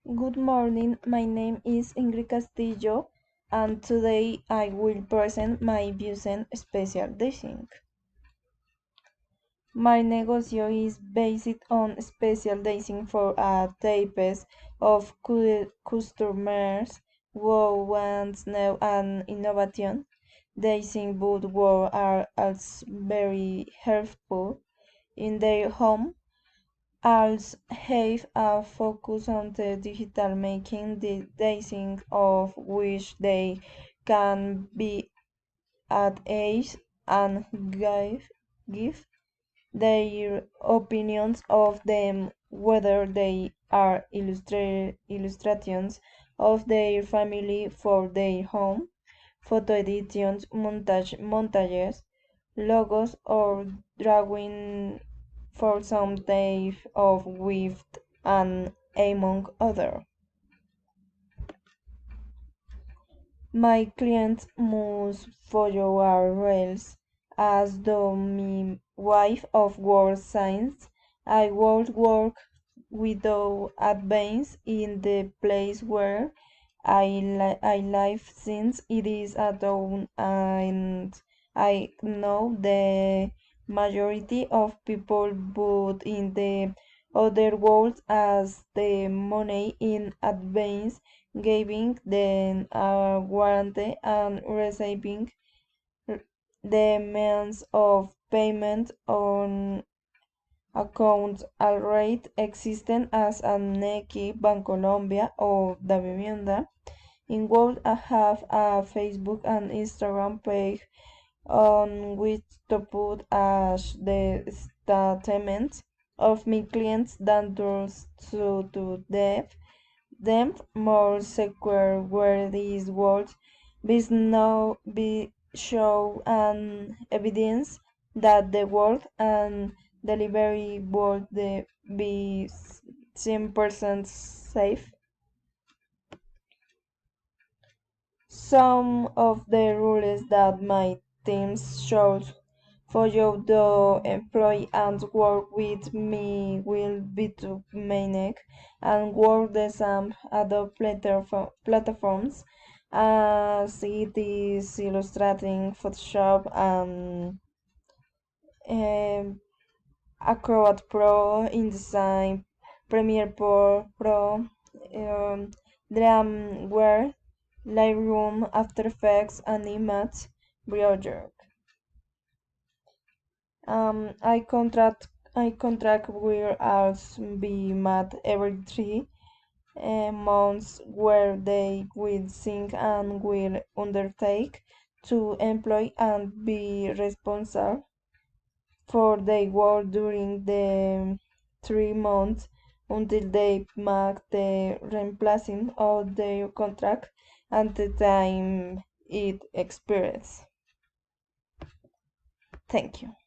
Good morning, my name is Ingrid Castillo, and today I will present my views on special dating. My negocio is based on special dating for a types of customers who want new and innovation. Dating both world are also very helpful in their home also have a focus on the digital making the dating of which they can be at age and give their opinions of them whether they are illustrations of their family for their home, photo editions, montages, logos or drawing for some type of gift and among other. My clients must follow our rules. As though me wife of world science, I would work without advance in the place where I live since it is a town and I know the majority of people but in the other world as the money in advance giving them a warranty and receiving the means of payment on accounts already existing as Nequi, Bancolombia or Davivienda. In World I have a Facebook and Instagram page on which to put as the statements of my clients that does to them more secure where these words be show and evidence that the world and delivery would be 10% safe. Some of the rules that my teams should follow the employee and work with me will be to manage and work the same other platforms as it is illustrating Photoshop and um, Acrobat Pro, InDesign, Premiere Pro, Dreamweaver, Lightroom, After Effects, and Image Project. I contract will also be met every 3 months where they will think and will undertake to employ and be responsible for their work during the 3 months until they make the replacing of their contract at the time it expires. Thank you.